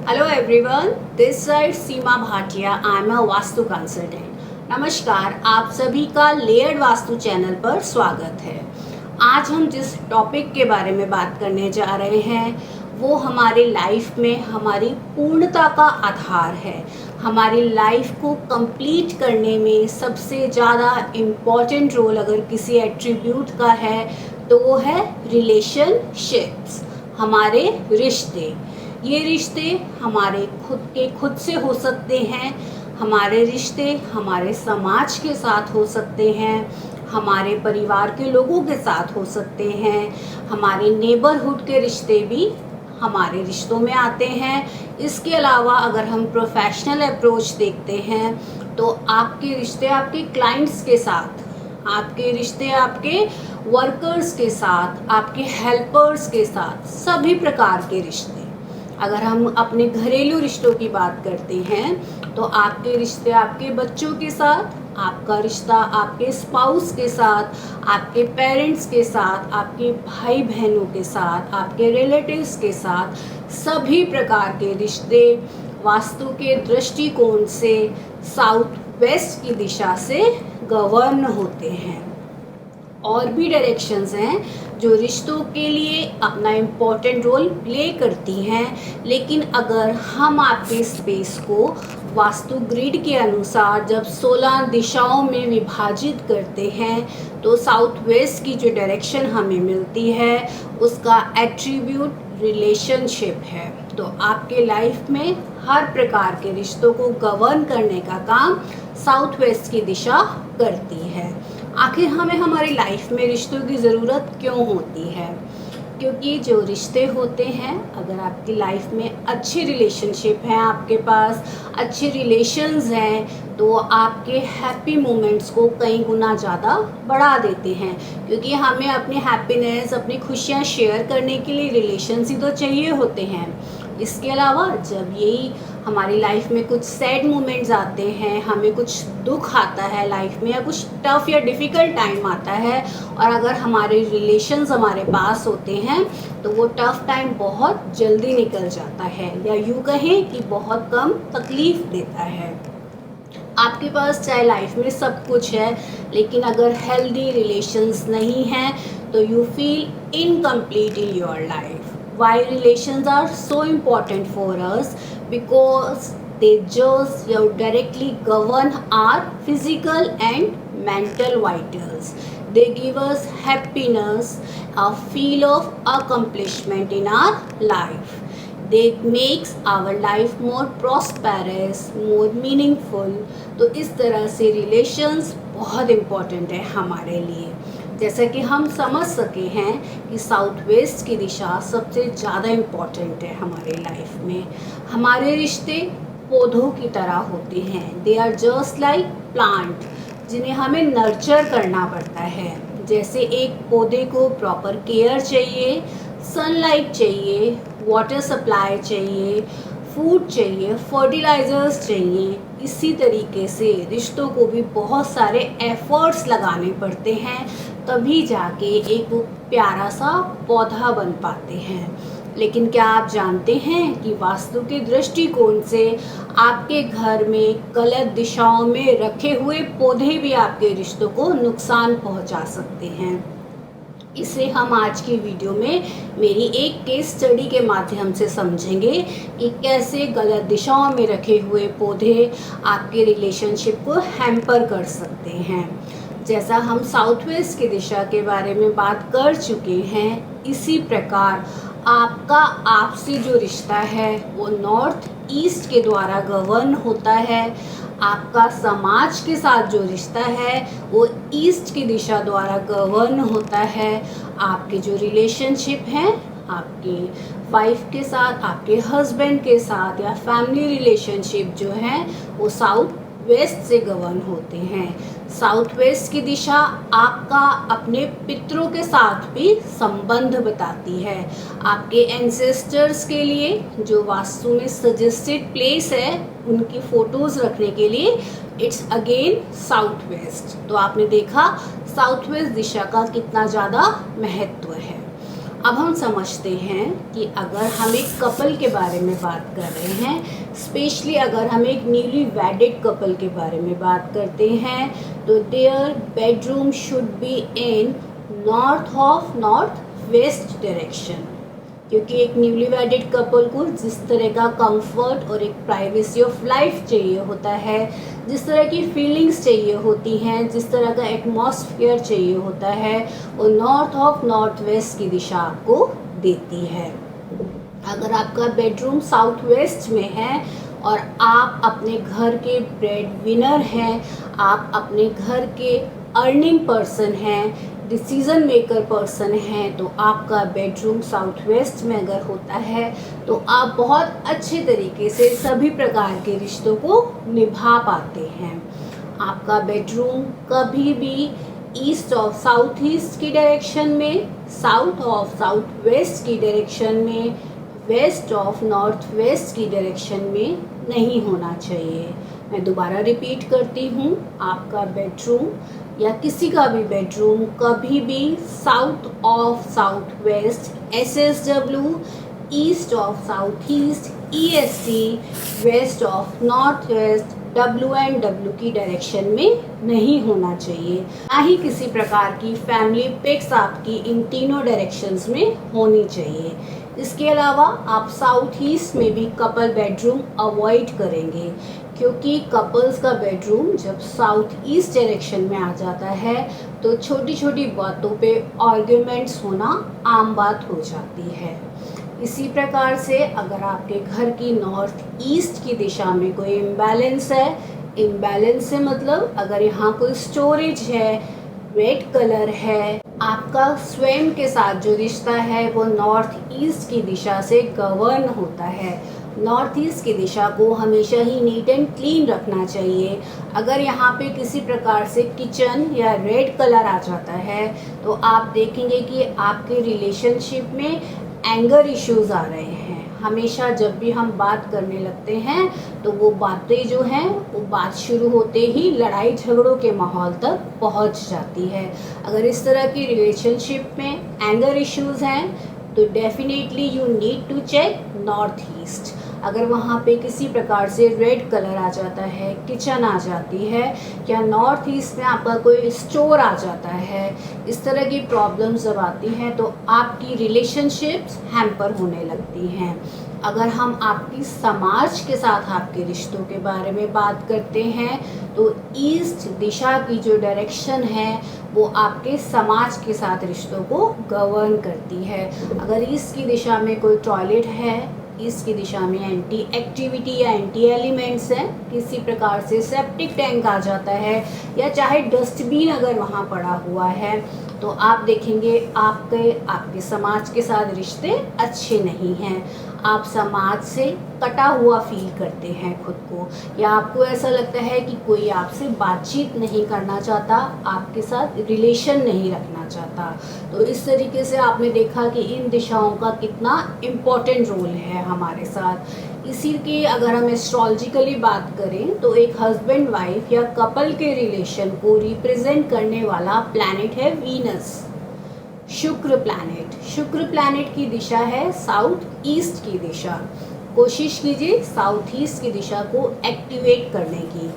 Hello everyone, this side Seema Bhatia. I am a vastu consultant. नमस्कार, आप सभी का लेयर्ड वास्तु चैनल पर स्वागत है। आज हम जिस टॉपिक के बारे में बात करने जा रहे हैं वो हमारी लाइफ में हमारी पूर्णता का आधार है। हमारी लाइफ को कंप्लीट करने में सबसे ज़्यादा इम्पॉर्टेंट रोल अगर किसी एट्रीब्यूट का है तो वो है रिलेशनशिप्स, हमारे रिश्ते। ये रिश्ते हमारे खुद से हो सकते हैं, हमारे रिश्ते हमारे समाज के साथ हो सकते हैं, हमारे परिवार के लोगों के साथ हो सकते हैं, हमारे नेबरहुड के रिश्ते भी हमारे रिश्तों में आते हैं। इसके अलावा अगर हम प्रोफेशनल अप्रोच देखते हैं तो आपके रिश्ते आपके क्लाइंट्स के साथ, आपके रिश्ते आपके वर्कर्स के साथ, आपके हेल्पर्स के साथ, सभी प्रकार के रिश्ते। अगर हम अपने घरेलू रिश्तों की बात करते हैं तो आपके रिश्ते आपके बच्चों के साथ, आपका रिश्ता आपके स्पाउस के साथ, आपके पेरेंट्स के साथ, आपके भाई बहनों के साथ, आपके रिलेटिव्स के साथ, सभी प्रकार के रिश्ते वास्तु के दृष्टिकोण से साउथ वेस्ट की दिशा से गवर्न होते हैं। और भी डायरेक्शंस हैं जो रिश्तों के लिए अपना इम्पोर्टेंट रोल प्ले करती हैं, लेकिन अगर हम आपके स्पेस को वास्तु ग्रिड के अनुसार जब 16 दिशाओं में विभाजित करते हैं तो साउथ वेस्ट की जो डायरेक्शन हमें मिलती है उसका एट्रीब्यूट रिलेशनशिप है। तो आपके लाइफ में हर प्रकार के रिश्तों को गवर्न करने का काम साउथ वेस्ट की दिशा करती है। आखिर हमें हमारी लाइफ में रिश्तों की ज़रूरत क्यों होती है? क्योंकि जो रिश्ते होते हैं, अगर आपकी लाइफ में अच्छे रिलेशनशिप हैं, आपके पास अच्छे रिलेशंस हैं, तो आपके हैप्पी मोमेंट्स को कई गुना ज़्यादा बढ़ा देते हैं। क्योंकि हमें अपनी हैप्पीनेस, अपनी खुशियाँ शेयर करने के लिए रिलेशंस ही तो चाहिए होते हैं। इसके अलावा जब यही हमारी लाइफ में कुछ सैड मोमेंट्स आते हैं, हमें कुछ दुख आता है लाइफ में, या कुछ टफ़ या डिफ़िकल्ट टाइम आता है, और अगर हमारे रिलेशंस हमारे पास होते हैं तो वो टफ़ टाइम बहुत जल्दी निकल जाता है, या यूँ कहें कि बहुत कम तकलीफ़ देता है। आपके पास चाहे लाइफ में सब कुछ है, लेकिन अगर हेल्दी रिलेशंस नहीं हैं तो you feel incomplete in your life. Why relations are so important for us? Because they just directly govern our physical and mental vitals. They give us happiness, a feel of accomplishment in our life. They makes our life more prosperous, more meaningful. तो इस तरह से relations बहुत important है हमारे लिए। जैसा कि हम समझ सके हैं कि साउथ वेस्ट की दिशा सबसे ज़्यादा इम्पॉर्टेंट है हमारे लाइफ में। हमारे रिश्ते पौधों की तरह होते हैं। They are just like plant, जिन्हें हमें नर्चर करना पड़ता है। जैसे एक पौधे को प्रॉपर केयर चाहिए, सनलाइट चाहिए, वाटर सप्लाई चाहिए, फूड चाहिए, फर्टिलाइज़र्स चाहिए, इसी तरीके से रिश्तों को भी बहुत सारे एफर्ट्स लगाने पड़ते हैं, तभी जाके एक वो प्यारा सा पौधा बन पाते हैं। लेकिन क्या आप जानते हैं कि वास्तु के दृष्टिकोण से आपके घर में गलत दिशाओं में रखे हुए पौधे भी आपके रिश्तों को नुकसान पहुंचा सकते हैं? इसे हम आज की वीडियो में मेरी एक केस स्टडी के माध्यम से समझेंगे कि कैसे गलत दिशाओं में रखे हुए पौधे आपके रिलेशनशिप को हैम्पर कर सकते हैं। जैसा हम साउथ वेस्ट की दिशा के बारे में बात कर चुके हैं, इसी प्रकार आपका आपसी जो रिश्ता है वो नॉर्थ ईस्ट के द्वारा गवर्न होता है। आपका समाज के साथ जो रिश्ता है वो ईस्ट की दिशा द्वारा गवर्न होता है। आपके जो रिलेशनशिप हैं आपके वाइफ के साथ, आपके हस्बैंड के साथ, या फैमिली रिलेशनशिप जो हैं वो साउथ वेस्ट से गवर्न होते हैं। साउथ वेस्ट की दिशा आपका अपने पितरों के साथ भी संबंध बताती है। आपके एंसेस्टर्स के लिए जो वास्तु में सजेस्टेड प्लेस है उनकी फ़ोटोज़ रखने के लिए इट्स अगेन साउथ वेस्ट। तो आपने देखा साउथ वेस्ट दिशा का कितना ज़्यादा महत्व है। अब हम समझते हैं कि अगर हम एक कपल के बारे में बात कर रहे हैं, स्पेशली अगर हम एक न्यूली वेडिड कपल के बारे में बात करते हैं, तो their bedroom should be in north west direction. क्योंकि एक न्यूली वेडिड कपल को जिस तरह का कंफर्ट और एक प्राइवेसी ऑफ लाइफ चाहिए होता है, जिस तरह की फीलिंग्स चाहिए होती हैं, जिस तरह का एटमॉस्फेयर चाहिए होता है, वो नॉर्थ वेस्ट की दिशा आपको देती है। अगर आपका बेडरूम साउथ वेस्ट में है और आप अपने घर के ब्रेड विनर हैं, आप अपने घर के अर्निंग पर्सन हैं, डिसीज़न मेकर पर्सन हैं, तो आपका बेडरूम साउथ वेस्ट में अगर होता है तो आप बहुत अच्छे तरीके से सभी प्रकार के रिश्तों को निभा पाते हैं। आपका बेडरूम कभी भी ईस्ट ऑफ साउथ ईस्ट की डायरेक्शन में, साउथ ऑफ साउथ वेस्ट की डायरेक्शन में, वेस्ट ऑफ नॉर्थ वेस्ट की डायरेक्शन में नहीं होना चाहिए। मैं दोबारा रिपीट करती हूँ, आपका बेडरूम या किसी का भी बेडरूम कभी भी south of south west SSW, east of south east EST, west of north west WNW की डायरेक्शन में नहीं होना चाहिए। ना ही किसी प्रकार की फैमिली पिक्स आपकी इन तीनों डायरेक्शंस में होनी चाहिए। इसके अलावा आप साउथ ईस्ट में भी कपल बेडरूम अवॉइड करेंगे, क्योंकि कपल्स का बेडरूम जब साउथ ईस्ट डायरेक्शन में आ जाता है तो छोटी छोटी बातों पे आर्ग्यूमेंट्स होना आम बात हो जाती है। इसी प्रकार से अगर आपके घर की नॉर्थ ईस्ट की दिशा में कोई इम्बैलेंस है, इम्बैलेंस से मतलब अगर यहाँ कोई स्टोरेज है, रेड कलर है, आपका स्वयं के साथ जो रिश्ता है वो नॉर्थ ईस्ट की दिशा से गवर्न होता है। नॉर्थ ईस्ट की दिशा को हमेशा ही नीट एंड क्लीन रखना चाहिए। अगर यहाँ पे किसी प्रकार से किचन या रेड कलर आ जाता है तो आप देखेंगे कि आपके रिलेशनशिप में एंगर इश्यूज आ रहे हैं। हमेशा जब भी हम बात करने लगते हैं तो वो बातें जो हैं वो बात शुरू होते ही लड़ाई झगड़ों के माहौल तक पहुंच जाती है। अगर इस तरह की रिलेशनशिप में एंगर इश्यूज हैं तो definitely you need to check north east. अगर वहाँ पे किसी प्रकार से रेड कलर आ जाता है, किचन आ जाती है, या नॉर्थ ईस्ट में आपका कोई स्टोर आ जाता है, इस तरह की प्रॉब्लम्स जब आती हैं तो आपकी रिलेशनशिप्स हैम्पर होने लगती हैं। अगर हम आपकी समाज के साथ आपके रिश्तों के बारे में बात करते हैं तो ईस्ट दिशा की जो डायरेक्शन है वो आपके समाज के साथ रिश्तों को गवर्न करती है। अगर ईस्ट की दिशा में कोई टॉयलेट है, ईस्ट की दिशा में एंटी एक्टिविटी या एंटी एलिमेंट्स हैं, किसी प्रकार से सेप्टिक टैंक आ जाता है, या चाहे डस्टबिन अगर वहाँ पड़ा हुआ है, तो आप देखेंगे आपके समाज के साथ रिश्ते अच्छे नहीं हैं। आप समाज से कटा हुआ फील करते हैं खुद को, या आपको ऐसा लगता है कि कोई आपसे बातचीत नहीं करना चाहता, आपके साथ रिलेशन नहीं रखना चाहता। तो इस तरीके से आपने देखा कि इन दिशाओं का कितना इम्पोर्टेंट रोल है हमारे साथ। इसी की अगर हम एस्ट्रोलॉजिकली बात करें तो एक हस्बैंड वाइफ या कपल के रिलेशन को रिप्रेजेंट करने वाला प्लैनेट है वीनस, शुक्र प्लैनेट। शुक्र प्लैनेट की दिशा है साउथ ईस्ट की दिशा। कोशिश कीजिए साउथ ईस्ट की दिशा को एक्टिवेट करने की,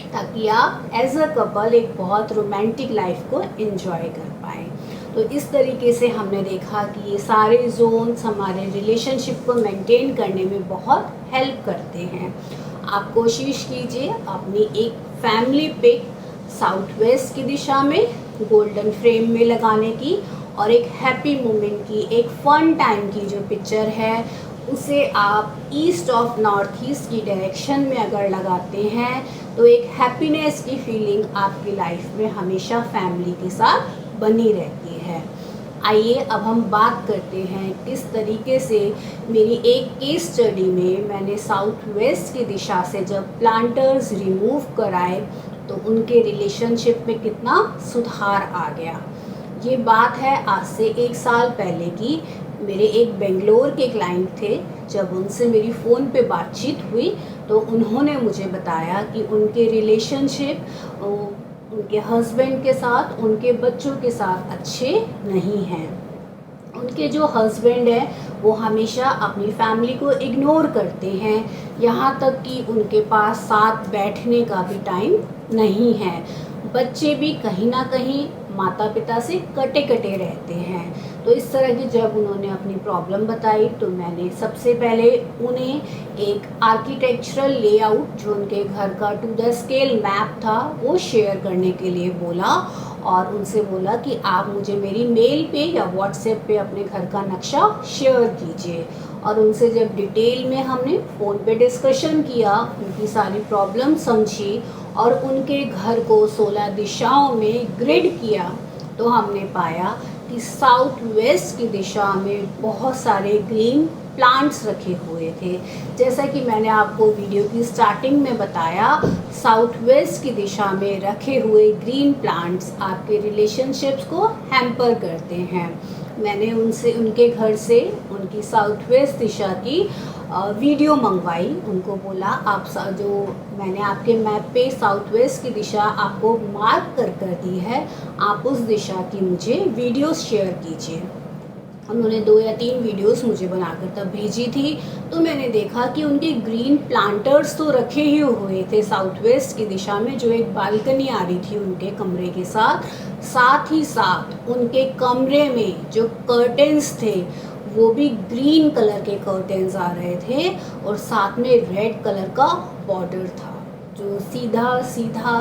ताकि आप एज अ कपल एक बहुत रोमांटिक लाइफ को एंजॉय कर पाएँ। तो इस तरीके से हमने देखा कि ये सारे जोन्स हमारे रिलेशनशिप को मेंटेन करने में बहुत हेल्प करते हैं। आप कोशिश कीजिए अपनी एक फैमिली पिक साउथ वेस्ट की दिशा में गोल्डन फ्रेम में लगाने की, और एक हैप्पी मोमेंट की, एक फन टाइम की जो पिक्चर है उसे आप ईस्ट ऑफ नॉर्थ ईस्ट की डायरेक्शन में अगर लगाते हैं तो एक हैप्पीनेस की फीलिंग आपकी लाइफ में हमेशा फैमिली के साथ बनी रहती है। आइए अब हम बात करते हैं किस तरीके से मेरी एक केस स्टडी में मैंने साउथ वेस्ट की दिशा से जब प्लांटर्स रिमूव कराए तो उनके रिलेशनशिप में कितना सुधार आ गया। ये बात है आज से 1 साल पहले की। मेरे एक बेंगलोर के क्लाइंट थे, जब उनसे मेरी फ़ोन पे बातचीत हुई तो उन्होंने मुझे बताया कि उनके रिलेशनशिप उनके हस्बैंड के साथ, उनके बच्चों के साथ अच्छे नहीं हैं। उनके जो हस्बैंड हैं वो हमेशा अपनी फैमिली को इग्नोर करते हैं, यहाँ तक कि उनके पास साथ बैठने का भी टाइम नहीं है। बच्चे भी कहीं ना कहीं माता पिता से कटे कटे रहते हैं। तो इस तरह की जब उन्होंने अपनी प्रॉब्लम बताई तो मैंने सबसे पहले उन्हें एक आर्किटेक्चरल लेआउट जो उनके घर का टू द स्केल मैप था वो शेयर करने के लिए बोला, और उनसे बोला कि आप मुझे मेरी मेल पे या व्हाट्सएप पे अपने घर का नक्शा शेयर कीजिए। और उनसे जब डिटेल में हमने फ़ोन पे डिस्कशन किया, उनकी सारी प्रॉब्लम समझी और उनके घर को 16 दिशाओं में ग्रिड किया, तो हमने पाया कि साउथ वेस्ट की दिशा में बहुत सारे ग्रीन प्लांट्स रखे हुए थे। जैसा कि मैंने आपको वीडियो की स्टार्टिंग में बताया, साउथ वेस्ट की दिशा में रखे हुए ग्रीन प्लांट्स आपके रिलेशनशिप्स को हैम्पर करते हैं। मैंने उनके घर से उनकी साउथ वेस्ट दिशा की वीडियो मंगवाई। उनको बोला आप जो मैंने आपके मैप पे साउथ वेस्ट की दिशा आपको मार्क कर दी है, आप उस दिशा की मुझे वीडियोस शेयर कीजिए। उन्होंने 2 या 3 वीडियोस मुझे बनाकर तब भेजी थी। तो मैंने देखा कि उनके ग्रीन प्लांटर्स तो रखे ही हुए थे साउथ वेस्ट की दिशा में, जो एक बालकनी आ रही थी उनके कमरे के साथ। साथ ही साथ उनके कमरे में जो कर्टेंस थे वो भी ग्रीन कलर के कर्टेंस आ रहे थे, और साथ में रेड कलर का बॉर्डर था जो सीधा सीधा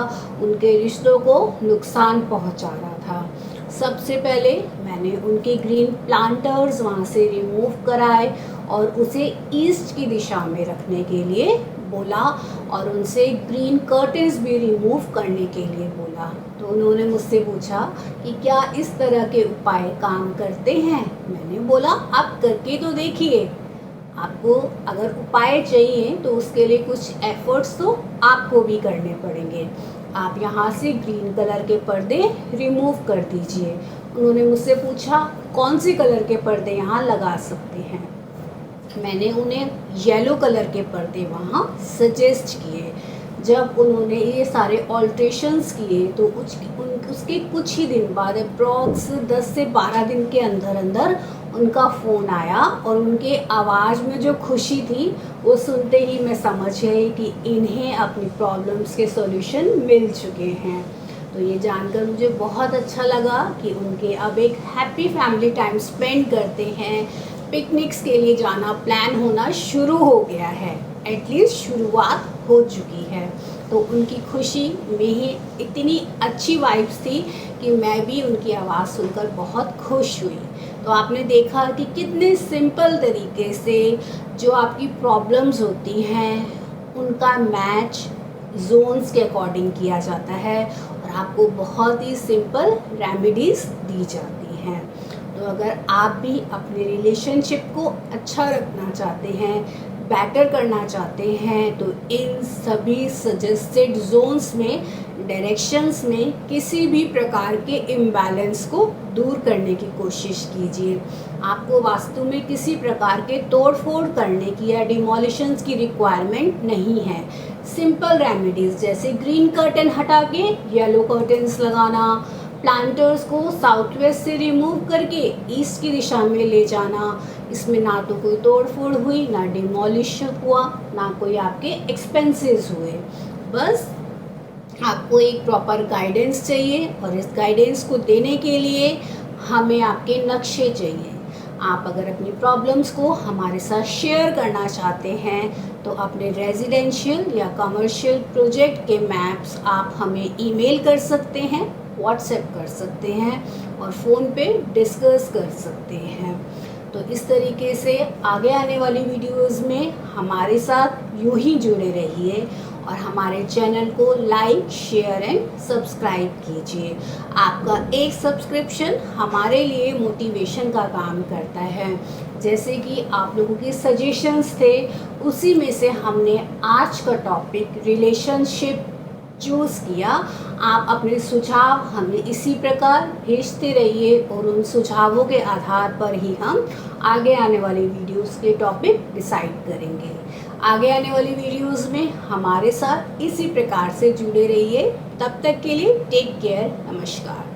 उनके रिश्तों को नुकसान पहुंचा रहा था। सबसे पहले मैंने उनके ग्रीन प्लांटर्स वहाँ से रिमूव कराए और उसे ईस्ट की दिशा में रखने के लिए बोला, और उनसे ग्रीन कर्टेंस भी रिमूव करने के लिए बोला। तो उन्होंने मुझसे पूछा कि क्या इस तरह के उपाय काम करते हैं। मैंने बोला आप करके तो देखिए, आपको अगर उपाय चाहिए तो उसके लिए कुछ एफर्ट्स तो आपको भी करने पड़ेंगे। आप यहाँ से ग्रीन कलर के पर्दे रिमूव कर दीजिए। उन्होंने मुझसे पूछा कौन से कलर के पर्दे यहाँ लगा सकते हैं। मैंने उन्हें येलो कलर के पर्दे वहाँ सजेस्ट किए। जब उन्होंने ये सारे ऑल्ट्रेशंस किए तो उसके कुछ ही दिन बाद, अप्रॉक्स 10 से 12 दिन के अंदर अंदर उनका फ़ोन आया, और उनके आवाज़ में जो खुशी थी वो सुनते ही मैं समझ गई कि इन्हें अपनी प्रॉब्लम्स के सॉल्यूशन मिल चुके हैं। तो ये जानकर मुझे बहुत अच्छा लगा कि उनके अब एक हैप्पी फैमिली टाइम स्पेंड करते हैं। पिकनिक्स के लिए जाना प्लान होना शुरू हो गया है, एटलीस्ट शुरुआत हो चुकी है। तो उनकी खुशी में ही इतनी अच्छी वाइब्स थी कि मैं भी उनकी आवाज़ सुनकर बहुत खुश हुई। तो आपने देखा कि कितने सिंपल तरीके से जो आपकी प्रॉब्लम्स होती हैं उनका मैच जोन्स के अकॉर्डिंग किया जाता है, और आपको बहुत ही सिंपल रेमेडीज़ दी जाती हैं। तो अगर आप भी अपने रिलेशनशिप को अच्छा रखना चाहते हैं, बेटर करना चाहते हैं, तो इन सभी सजेस्टेड जोन्स में, डायरेक्शंस में किसी भी प्रकार के इम्बैलेंस को दूर करने की कोशिश कीजिए। आपको वास्तु में किसी प्रकार के तोड़ फोड़ करने की या डिमोलिशंस की रिक्वायरमेंट नहीं है। सिंपल रेमेडीज़ जैसे ग्रीन कर्टन हटा के येलो कर्टन्स लगाना, प्लांटर्स को साउथ वेस्ट से रिमूव करके ईस्ट की दिशा में ले जाना, इसमें ना तो कोई तोड़ फोड़ हुई, ना डिमोलिश हुआ, ना कोई आपके एक्सपेंसेस हुए। बस आपको एक प्रॉपर गाइडेंस चाहिए, और इस गाइडेंस को देने के लिए हमें आपके नक्शे चाहिए। आप अगर अपनी प्रॉब्लम्स को हमारे साथ शेयर करना चाहते हैं तो अपने रेजिडेंशियल या कमर्शियल प्रोजेक्ट के मैप्स आप हमें ईमेल कर सकते हैं, व्हाट्सएप कर सकते हैं, और फ़ोन पे डिस्कस कर सकते हैं। तो इस तरीके से आगे आने वाली वीडियोस में हमारे साथ यूं ही जुड़े रहिए, और हमारे चैनल को लाइक, शेयर एंड सब्सक्राइब कीजिए। आपका एक सब्सक्रिप्शन हमारे लिए मोटिवेशन का काम करता है। जैसे कि आप लोगों के सजेशंस थे, उसी में से हमने आज का टॉपिक रिलेशनशिप चूज़ किया। आप अपने सुझाव हमें इसी प्रकार भेजते रहिए, और उन सुझावों के आधार पर ही हम आगे आने वाली वीडियोस के टॉपिक डिसाइड करेंगे। आगे आने वाली वीडियोस में हमारे साथ इसी प्रकार से जुड़े रहिए। तब तक के लिए टेक केयर, नमस्कार।